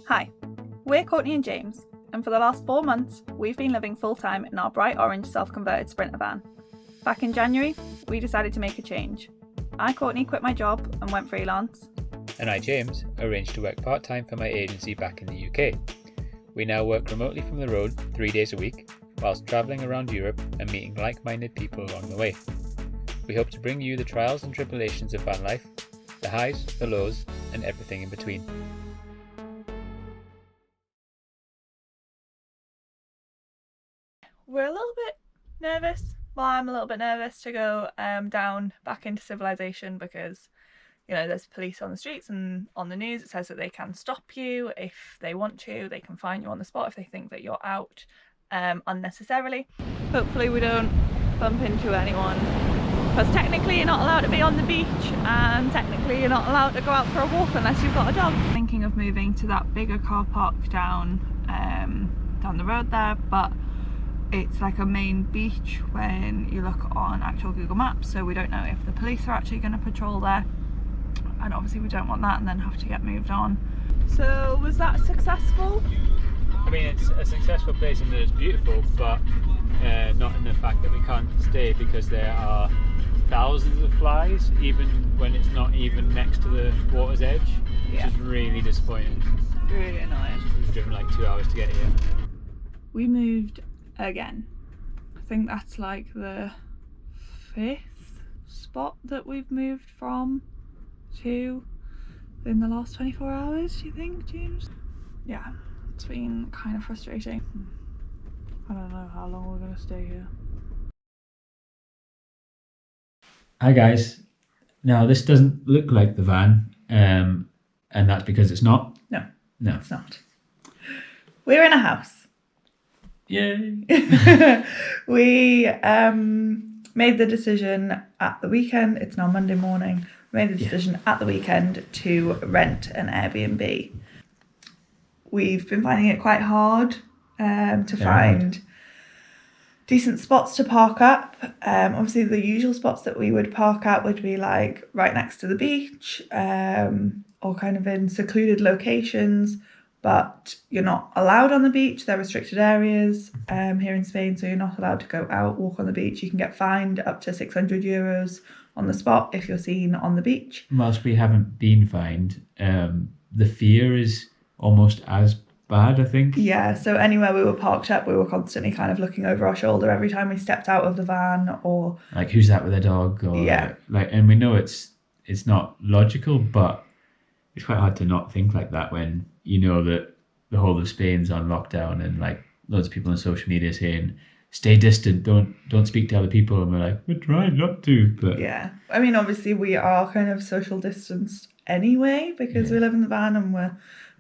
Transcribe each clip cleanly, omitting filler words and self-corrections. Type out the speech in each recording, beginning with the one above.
Hi, we're Courtney and James, and for the last 4 months, we've been living full-time in our bright orange self-converted Sprinter van. Back in January, we decided to make a change. I, Courtney, quit my job and went freelance. And I, James, arranged to work part-time for my agency back in the UK. We now work remotely from the road 3 days a week, whilst travelling around Europe and meeting like-minded people along the way. We hope to bring you the trials and tribulations of van life, the highs, the lows, and everything in between. We're a little bit nervous. Well, I'm a little bit nervous to go down back into civilization because, you know, there's police on the streets and on the news it says that they can stop you if they want to. They can fine you on the spot if they think that you're out unnecessarily. Hopefully we don't bump into anyone, because technically you're not allowed to be on the beach and technically you're not allowed to go out for a walk unless you've got a dog. Thinking of moving to that bigger car park down the road there, but it's like a main beach when you look on actual Google Maps, so we don't know if the police are actually going to patrol there, and obviously we don't want that and then have to get moved on. So was that successful? I mean, it's a successful place in that it's beautiful, but not in the fact that we can't stay because there are thousands of flies, even when it's not even next to the water's edge, which is really disappointing. Really annoying. We've driven like 2 hours to get here. We moved again. I think that's like the 5th spot that we've moved from to in the last 24 hours, do you think, James? Yeah, it's been kind of frustrating. I don't know how long we're going to stay here. Hi guys. Now this doesn't look like the van, and that's because it's not. No, It's not. We're in a house. Yay! We made the decision at the weekend, it's now Monday morning, we made the decision at the weekend to rent an Airbnb. We've been finding it quite hard to find decent spots to park up. Obviously the usual spots that we would park at would be like right next to the beach, or kind of in secluded locations, but you're not allowed on the beach. They're restricted areas here in Spain, so you're not allowed to go out, walk on the beach. You can get fined up to €600 on the spot if you're seen on the beach. Whilst we haven't been fined, the fear is almost as bad, I think. Yeah, so anywhere we were parked up, we were constantly kind of looking over our shoulder every time we stepped out of the van, or like, who's that with a dog? Or like, and we know it's not logical, but it's quite hard to not think like that when you know that the whole of Spain's on lockdown and like loads of people on social media saying stay distant, don't speak to other people, and we're like, we're trying not to, but yeah, I mean obviously we are kind of social distanced anyway because we live in the van and we're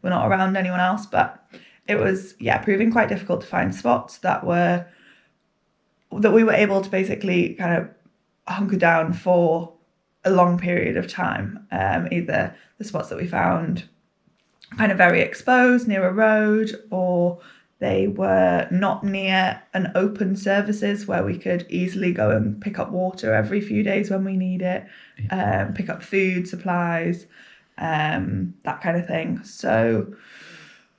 not around anyone else, but it was proving quite difficult to find spots that we were able to basically kind of hunker down for a long period of time. Either the spots that we found kind of very exposed near a road, or they were not near an open services where we could easily go and pick up water every few days when we need it, pick up food, supplies, that kind of thing. So,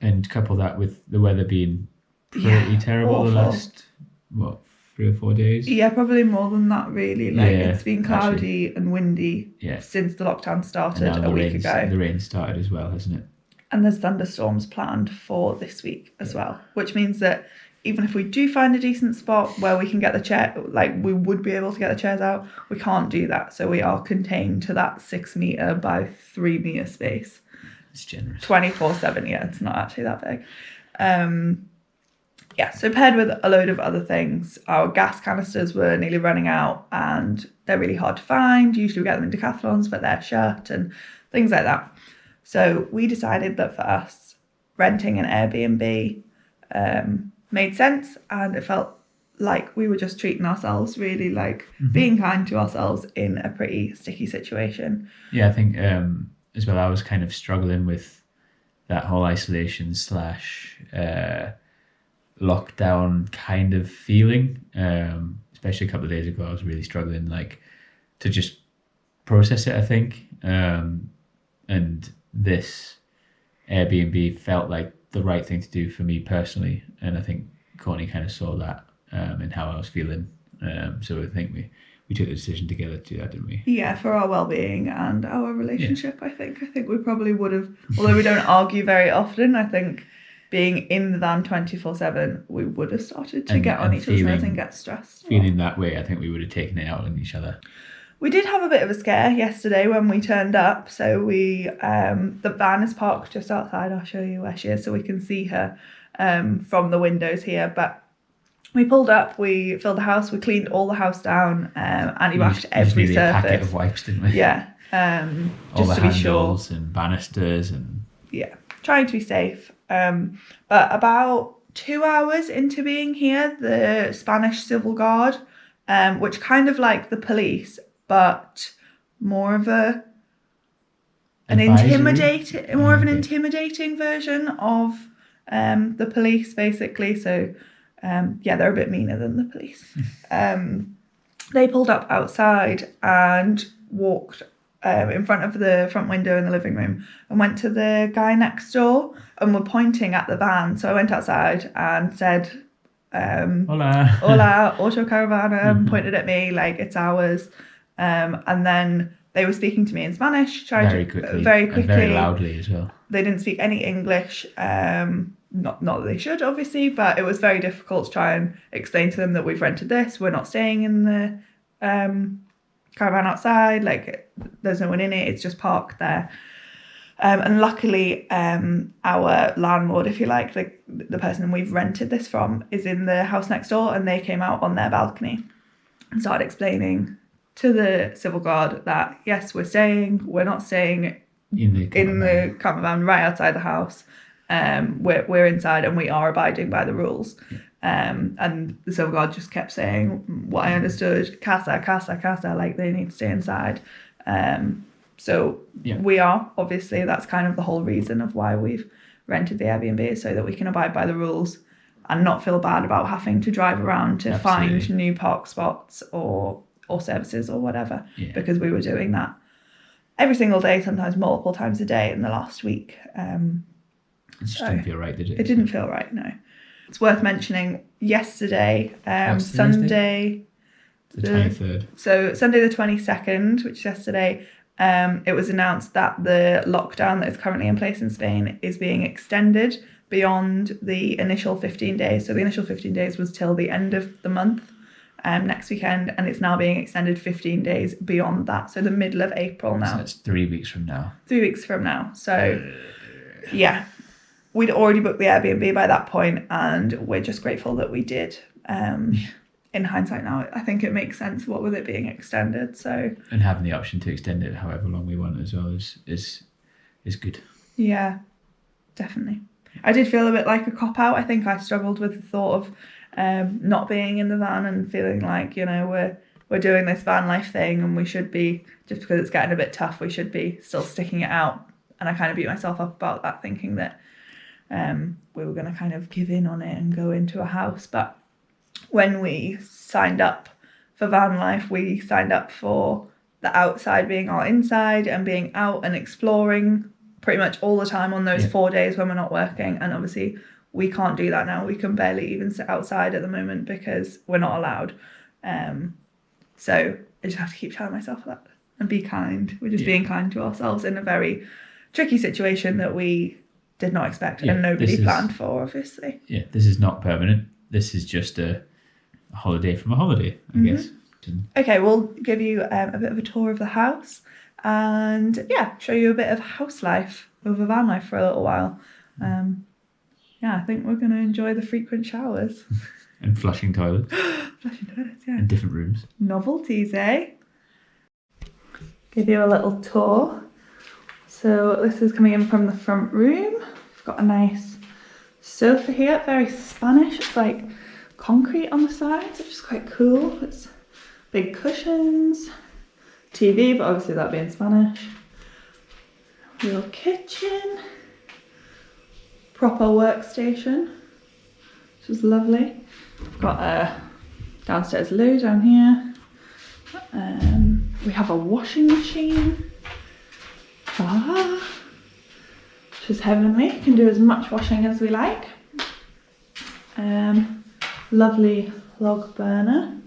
and couple that with the weather being pretty terrible awful. The last 3 or 4 days. Yeah, probably more than that really. Like it's been cloudy and windy since the lockdown started a week ago. The rain started as well, hasn't it? And there's thunderstorms planned for this week as well, which means that even if we do find a decent spot where we can get the chair, like we would be able to get the chairs out, we can't do that. So we are contained to that 6 metre by 3 metre space. It's generous. 24/7, it's not actually that big. So paired with a load of other things, our gas canisters were nearly running out and they're really hard to find. Usually we get them in decathlons, but they're shut and things like that. So we decided that for us, renting an Airbnb made sense, and it felt like we were just treating ourselves, really like being kind to ourselves in a pretty sticky situation. Yeah, I think as well, I was kind of struggling with that whole isolation / lockdown kind of feeling, especially a couple of days ago. I was really struggling like to just process it, I think, and this Airbnb felt like the right thing to do for me personally, and I think Courtney kind of saw that in how I was feeling. So I think we took the decision together to do that, didn't we? Yeah, for our well-being and our relationship. I think we probably would have, although we don't argue very often, I think being in the van 24/7, we would have started to get on each other's nerves and get stressed. Feeling that way, I think we would have taken it out on each other. We did have a bit of a scare yesterday when we turned up. So the van is parked just outside. I'll show you where she is so we can see her from the windows here. But we pulled up, we filled the house, we cleaned all the house down, anti-washed every surface. A packet of wipes, didn't we? Yeah, all just the to be sure. handles and banisters and. Yeah, trying to be safe. But about 2 hours into being here, the Spanish civil guard, which kind of like the police, but more of an intimidating version of the police, basically. So they're a bit meaner than the police. They pulled up outside and walked in front of the front window in the living room and went to the guy next door and were pointing at the van. So I went outside and said, hola, auto caravana, pointed at me like it's ours. And then they were speaking to me in Spanish, very quickly and very loudly as well. They didn't speak any English, not that they should, obviously, but it was very difficult to try and explain to them that we've rented this. We're not staying in the caravan outside. Like, there's no one in it. It's just parked there. And luckily, our landlord, if you like the person we've rented this from, is in the house next door, and they came out on their balcony and started explaining to the civil guard that yes, we're not staying in the campervan right outside the house. We're inside and we are abiding by the rules. And the civil guard just kept saying what I understood, casa, like they need to stay inside. We are, obviously, that's kind of the whole reason of why we've rented the Airbnb, so that we can abide by the rules and not feel bad about having to drive around to find new park spots or services or whatever, because we were doing that every single day, sometimes multiple times a day in the last week. It just didn't feel right, did it? It didn't feel right, no. It's worth mentioning yesterday, Sunday, the 23rd. So Sunday the 22nd, which is yesterday, it was announced that the lockdown that is currently in place in Spain is being extended beyond the initial 15 days. So the initial 15 days was till the end of the month, next weekend, and it's now being extended 15 days beyond that. So the middle of April now. So it's 3 weeks from now. 3 weeks from now. So, yeah. We'd already booked the Airbnb by that point, and we're just grateful that we did. In hindsight now, I think it makes sense, what with it being extended. So, and having the option to extend it however long we want as well is good. Yeah, definitely. I did feel a bit like a cop-out. I think I struggled with the thought of not being in the van and feeling like, we're doing this van life thing and we should be, just because it's getting a bit tough, we should be still sticking it out. And I kind of beat myself up about that, thinking that we were going to kind of give in on it and go into a house. But when we signed up for van life, we signed up for the outside being our inside and being out and exploring pretty much all the time on those 4 days when we're not working. And obviously we can't do that now. We can barely even sit outside at the moment because we're not allowed. So I just have to keep telling myself that and be kind. We're just being kind to ourselves in a very tricky situation that we did not expect and nobody planned for, obviously. Yeah, this is not permanent. This is just a holiday from a holiday, I guess. Okay, we'll give you a bit of a tour of the house and show you a bit of house life over van life for a little while. I think we're going to enjoy the frequent showers. And flushing toilets. Flushing toilets, yeah. In different rooms. Novelties, eh? Give you a little tour. So this is coming in from the front room. We've got a nice sofa here, very Spanish. It's like concrete on the sides, which is quite cool. It's big cushions, TV, but obviously that being Spanish. Little kitchen, proper workstation, which is lovely. We've got a downstairs loo down here. We have a washing machine. Which which is heavenly. We can do as much washing as we like. Lovely log burner,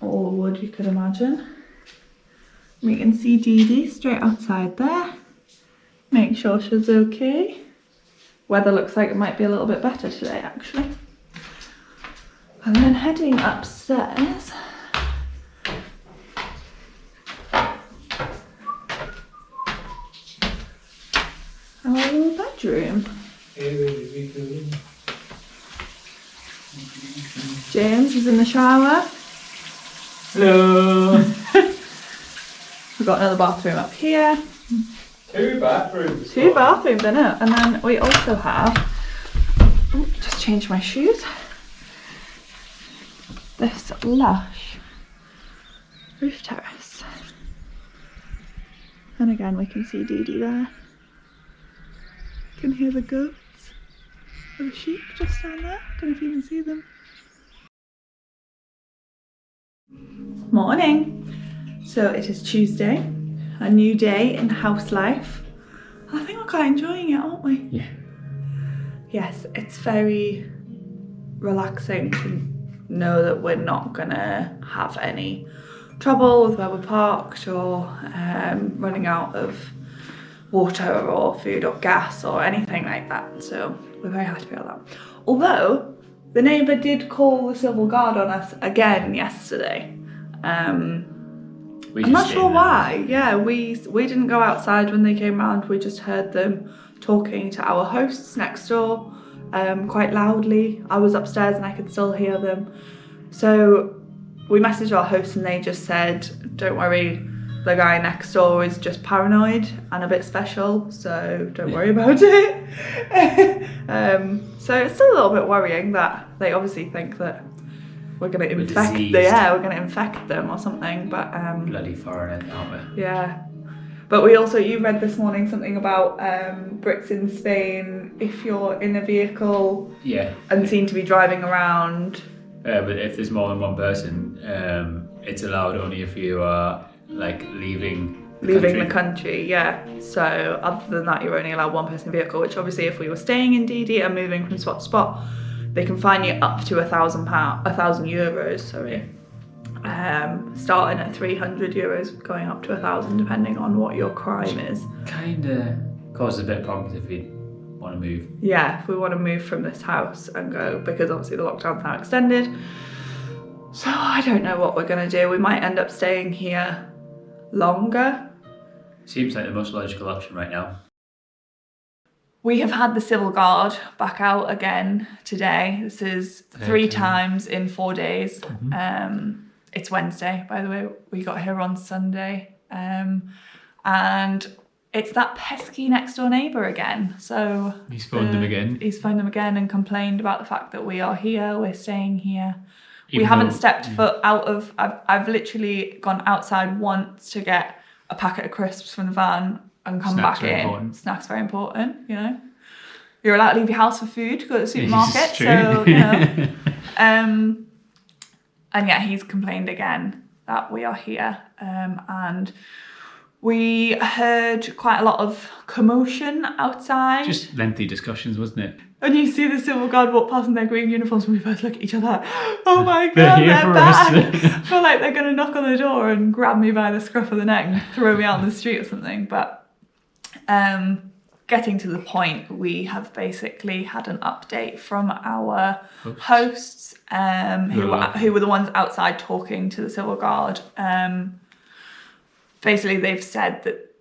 or wood you could imagine. We can see DeeDee straight outside there. Make sure she's okay. Weather looks like it might be a little bit better today actually. And then heading upstairs. Our little bedroom. James is in the shower. Hello. We've got another bathroom up here. Two bathrooms. Two bathrooms, I know. And then we also have, just changed my shoes. This lush roof terrace. And again, we can see DeeDee there. You can hear the goats or the sheep just down there. Don't know if you can see them. Morning. So it is Tuesday, a new day in house life. I think we're quite enjoying it, aren't we? Yeah. Yes, it's very relaxing to know that we're not gonna have any trouble with where we're parked or running out of water or food or gas or anything like that. So we're very happy about that. Although the neighbour did call the civil guard on us again yesterday. I'm not sure why. Yeah, we didn't go outside when they came round. We just heard them talking to our hosts next door quite loudly. I was upstairs and I could still hear them. So we messaged our hosts and they just said, don't worry, the guy next door is just paranoid and a bit special, so don't worry about it. So it's still a little bit worrying that they obviously think that we're going to infect we're going to infect them or something, but bloody foreigner, aren't we? Yeah. But we also, you read this morning something about Brits in Spain, if you're in a vehicle and seem to be driving around. But if there's more than one person, it's allowed only if you are like leaving the country, yeah. So other than that, you're only allowed one person vehicle, which obviously if we were staying in DeeDee and moving from spot to spot, they can fine you up to €1,000, sorry. Starting at €300, going up to 1,000, depending on what your crime is. Kind of causes a bit of problems if we want to move. Yeah, if we want to move from this house and go, because obviously the lockdown's now extended. So I don't know what we're going to do. We might end up staying here longer. Seems like the most logical option right now. We have had the civil guard back out again today. This is 3 times in 4 days. Mm-hmm. It's Wednesday, by the way. We got here on Sunday. And it's that pesky next door neighbour again. So he's phoned them again. He's phoned them again and complained about the fact that we are here, we're staying here. We haven't stepped foot out of... I've literally gone outside once to get a packet of crisps from the van and come back in. Important. Snacks very important, you know. You're allowed to leave your house for food, to go to the supermarket. So, you know. And yeah, he's complained again that we are here. And we heard quite a lot of commotion outside. Just lengthy discussions, wasn't it? And you see the civil guard walk past in their green uniforms and we both look at each other, oh my God, they're back. I feel like they're going to knock on the door and grab me by the scruff of the neck and throw me out in the street or something. But getting to the point, we have basically had an update from our hosts who were the ones outside talking to the civil guard. Basically, they've said that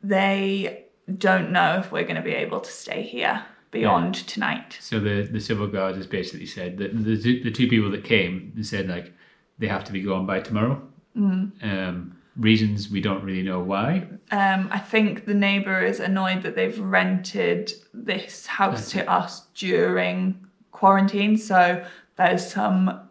they don't know if we're going to be able to stay here beyond tonight. So the civil guard has basically said that the two people that came, they said like they have to be gone by tomorrow. Reasons we don't really know why. I think the neighbour is annoyed that they've rented this house to us during quarantine, so there's some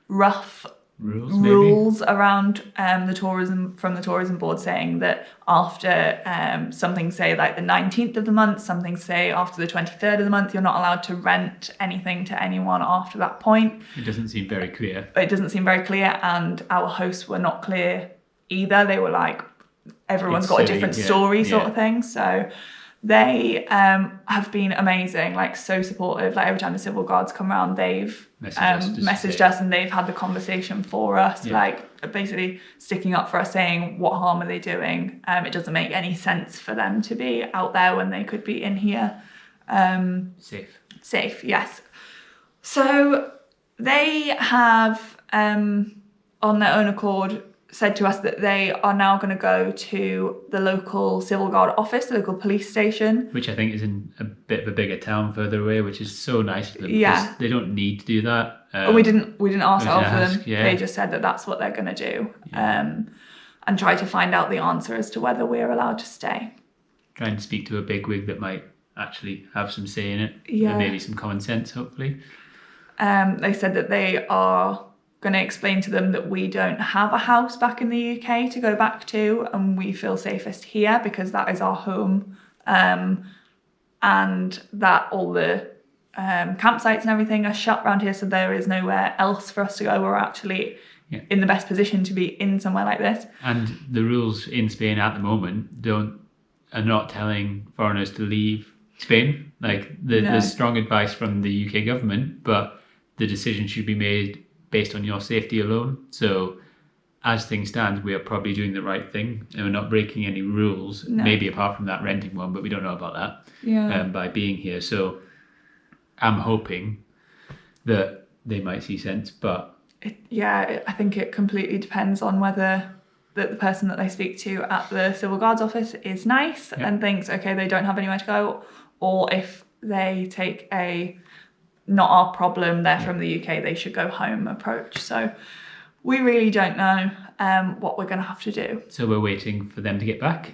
rough rules around the tourism board saying that after something say like the 19th of the month, something say after the 23rd of the month, you're not allowed to rent anything to anyone after that point. It doesn't seem very clear. And our hosts were not clear either. They were like, everyone's got a different story sort of thing. So They have been amazing, like so supportive. Like every time the civil guards come around, they've messaged us and they've had the conversation for us, like basically sticking up for us, saying what harm are they doing. It doesn't make any sense for them to be out there when they could be in here. Safe, yes. So they have, on their own accord, said to us that they are now going to go to the local civil guard office, the local police station. Which I think is in a bit of a bigger town further away, which is so nice of them. Yeah. They don't need to do that. We didn't ask that of them. Yeah. They just said that that's what they're going to do. Yeah. And try to find out the answer as to whether we're allowed to stay. Try and speak to a bigwig that might actually have some say in it. Yeah. And maybe some common sense, hopefully. They said that they are going to explain to them that we don't have a house back in the UK to go back to, and we feel safest here because that is our home, and that all the campsites and everything are shut around here, so there is nowhere else for us to go. We're actually in the best position to be in somewhere like this. And the rules in Spain at the moment are not telling foreigners to leave Spain. Like there's strong advice from the UK government, but the decision should be made based on your safety alone. So as things stand, we are probably doing the right thing and we're not breaking any rules, maybe apart from that renting one, but we don't know about that by being here. So I'm hoping that they might see sense, but... I think it completely depends on whether the person that they speak to at the civil guards office is nice and thinks, okay, they don't have anywhere to go, or if they take a not our problem, they're from the UK, they should go home approach. So we really don't know what we're going to have to do. So we're waiting for them to get back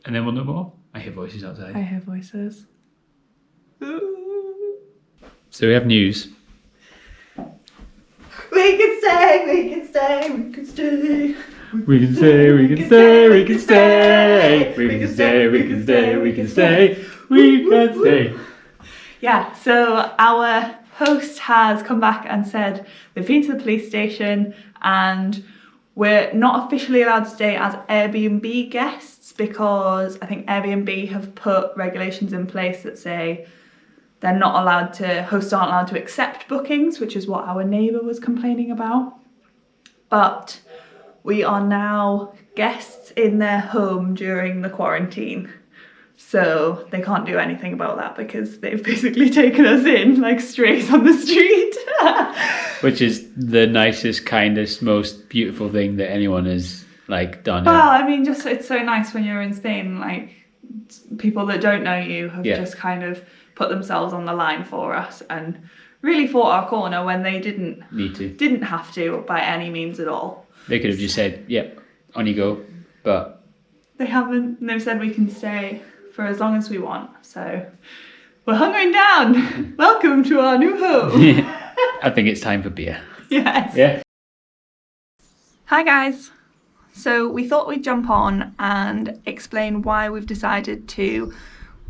and then we'll know more. I hear voices outside. I hear voices. So we have news. We can stay, we can stay, we can stay. We can stay, we can stay, we can stay. We can stay, we can stay, we can stay. We can stay. Yeah, so our host has come back and said they've been to the police station and we're not officially allowed to stay as Airbnb guests because I think Airbnb have put regulations in place that say they're not allowed to, hosts aren't allowed to accept bookings, which is what our neighbour was complaining about. But we are now guests in their home during the quarantine. So they can't do anything about that because they've basically taken us in like strays on the street. Which is the nicest, kindest, most beautiful thing that anyone has like done. Well, I mean, just it's so nice when you're in Spain, like people that don't know you have just kind of put themselves on the line for us and really fought our corner when they didn't have to by any means at all. They could have just said, yep, on you go, but they haven't, and they've said we can stay for as long as we want. So we're hunkering down. Welcome to our new home. I think it's time for beer. Yes. Yeah. Hi guys. So we thought we'd jump on and explain why we've decided to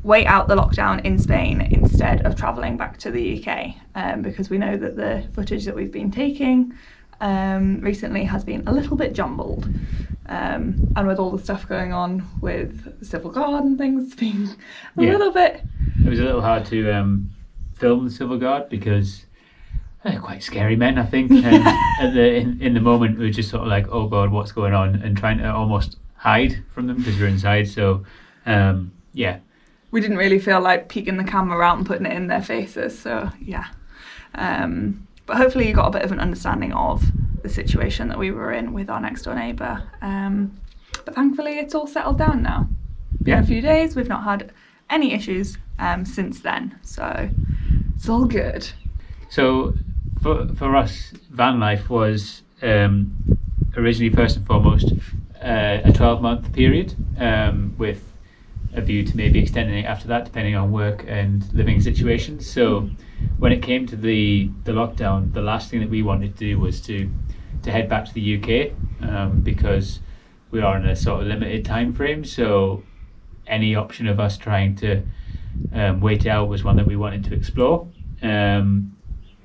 wait out the lockdown in Spain instead of travelling back to the UK, because we know that the footage that we've been taking recently has been a little bit jumbled, and with all the stuff going on with the civil guard and things, it's been a little bit... It was a little hard to film the civil guard because they're quite scary men, I think, and in the moment we were just sort of like, oh god, what's going on, and trying to almost hide from them because we're inside. So we didn't really feel like peeking the camera out and putting it in their faces, so but hopefully you got a bit of an understanding of the situation that we were in with our next door neighbour. But thankfully it's all settled down now. In a few days, we've not had any issues since then, so it's all good. So for us, van life was originally first and foremost a 12-month period with a view to maybe extending it after that, depending on work and living situations. So when it came to the lockdown, the last thing that we wanted to do was to head back to the UK because we are in a sort of limited time frame. So any option of us trying to wait out was one that we wanted to explore.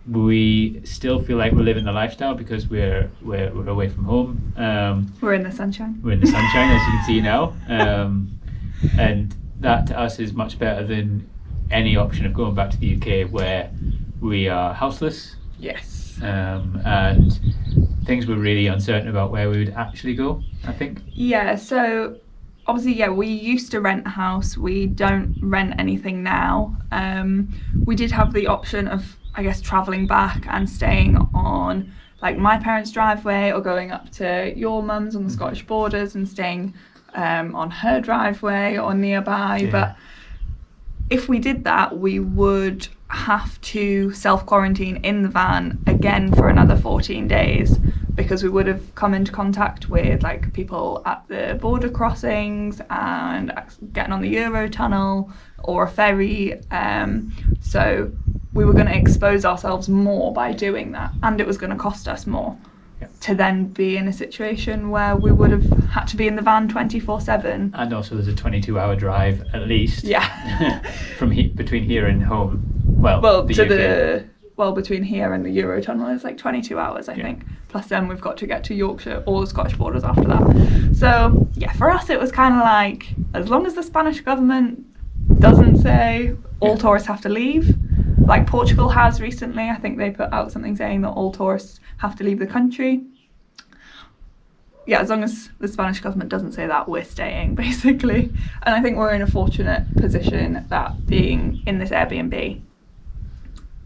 We still feel like we're living the lifestyle because we're away from home. We're in the sunshine. We're in the sunshine, as you can see now. And that to us is much better than any option of going back to the UK where we are houseless. Yes. And things were really uncertain about where we would actually go, I think. Yeah, so obviously, we used to rent a house. We don't rent anything now. We did have the option of, I guess, travelling back and staying on like my parents' driveway or going up to your mum's on the Scottish borders and staying on her driveway or nearby. Yeah. But if we did that, we would have to self-quarantine in the van again for another 14 days because we would have come into contact with like people at the border crossings and getting on the Eurotunnel or a ferry. So we were going to expose ourselves more by doing that, and it was going to cost us more. To then be in a situation where we would have had to be in the van 24/7. And also there's a 22-hour drive at least. Yeah. From between here and home. Well, between here and the Eurotunnel is like 22 hours, I think. Plus then we've got to get to Yorkshire or the Scottish borders after that. So yeah, for us it was kind of like, as long as the Spanish government doesn't say all tourists have to leave, like Portugal has recently, I think they put out something saying that all tourists have to leave the country. Yeah, as long as the Spanish government doesn't say that, we're staying, basically. And I think we're in a fortunate position that being in this Airbnb,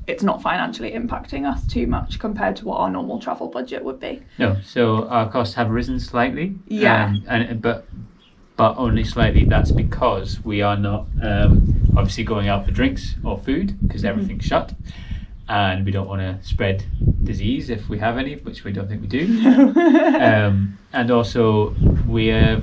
it's not financially impacting us too much compared to what our normal travel budget would be. No, so our costs have risen slightly. Yeah. But only slightly. That's because we are not obviously going out for drinks or food because everything's shut, and we don't want to spread disease if we have any, which we don't think we do. And also we're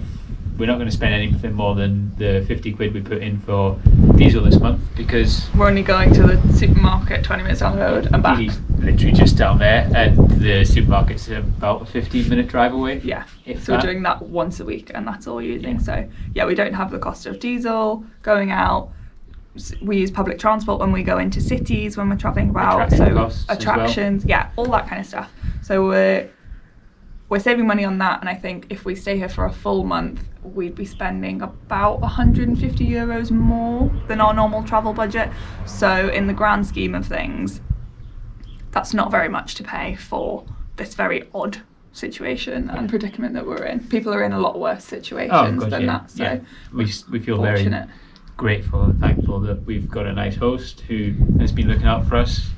not going to spend anything more than the 50 quid we put in for diesel this month because we're only going to the supermarket 20 minutes down the road and back. He's literally just down there, and the supermarket's about a 15-minute drive away. Yeah, so we're doing that once a week, and that's all using. Yeah. So yeah, we don't have the cost of diesel going out. We use public transport when we go into cities when we're travelling about. Attractions, well. All that kind of stuff. So we're saving money on that, and I think if we stay here for a full month, we'd be spending about 150 euros more than our normal travel budget. So in the grand scheme of things, that's not very much to pay for this very odd situation and predicament that we're in. People are in a lot worse situations than that. So we feel fortunate. Very grateful and thankful that we've got a nice host who has been looking out for us.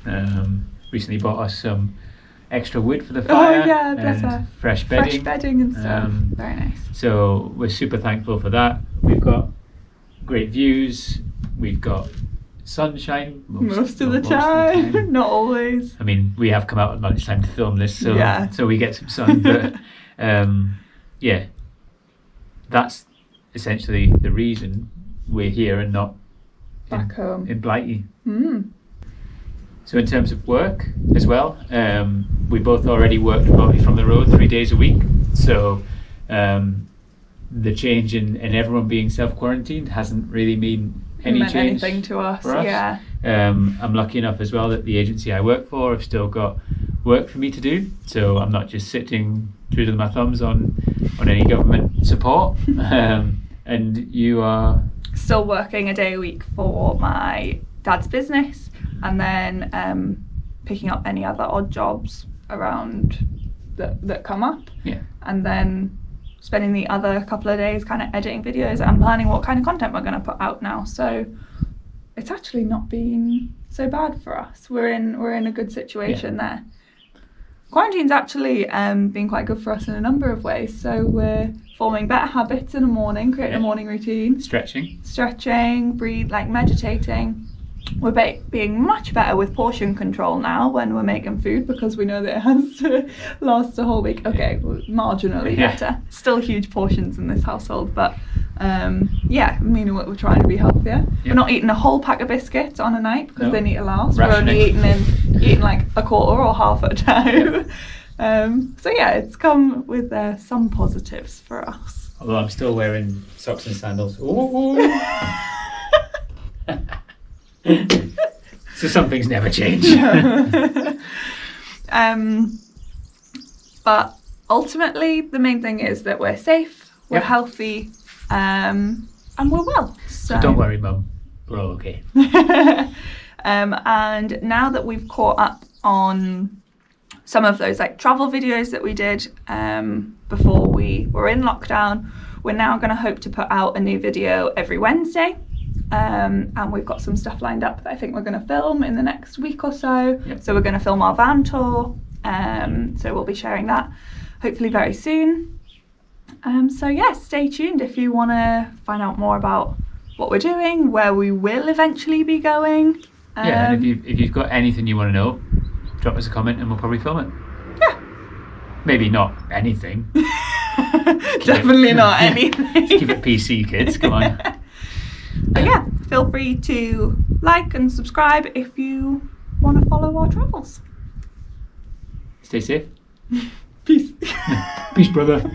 Recently bought us some extra wood for the fire. Oh yeah, bless her. Fresh bedding. Fresh bedding and stuff. Very nice. So we're super thankful for that. We've got great views. We've got sunshine most of the time. Not always. I mean, we have come out at lunchtime to film this, so we get some sun. But that's essentially the reason we're here and not back home in Blighty. So in terms of work as well, we both already worked remotely from the road 3 days a week. So the change in everyone being self-quarantined hasn't really meant change anything to us. Yeah. I'm lucky enough as well that the agency I work for have still got work for me to do. So I'm not just sitting twiddling my thumbs on any government support. And you are still working a day a week for my dad's business, and then picking up any other odd jobs around that come up. Yeah. And then spending the other couple of days kind of editing videos and planning what kind of content we're going to put out now. So it's actually not been so bad for us. We're in a good situation there. Quarantine's actually been quite good for us in a number of ways. So we're forming better habits in the morning, creating a morning routine. Stretching, breathe, like meditating. We're being much better with portion control now when we're making food because we know that it has to last a whole week. Okay, marginally better. Still huge portions in this household, but meaning we're trying to be healthier. We're not eating a whole pack of biscuits on a night because they need to last. Rationing. We're only eating like a quarter or half at a time. It's come with some positives for us. Although I'm still wearing socks and sandals. Ooh. So some things never change. But ultimately, the main thing is that we're safe, we're healthy, and we're well. So don't worry, Mum. We're all okay. And now that we've caught up on some of those like travel videos that we did before we were in lockdown, we're now going to hope to put out a new video every Wednesday. And we've got some stuff lined up that I think we're going to film in the next week or so. Yep. So we're going to film our van tour. So we'll be sharing that hopefully very soon. So yeah, stay tuned if you want to find out more about what we're doing, where we will eventually be going. Yeah, and if you've got anything you want to know, drop us a comment and we'll probably film it. Yeah. Maybe not anything. Definitely not anything. Keep it PC, kids. Come on. But yeah, feel free to like and subscribe if you want to follow our travels. Stay safe. Peace. Peace, brother.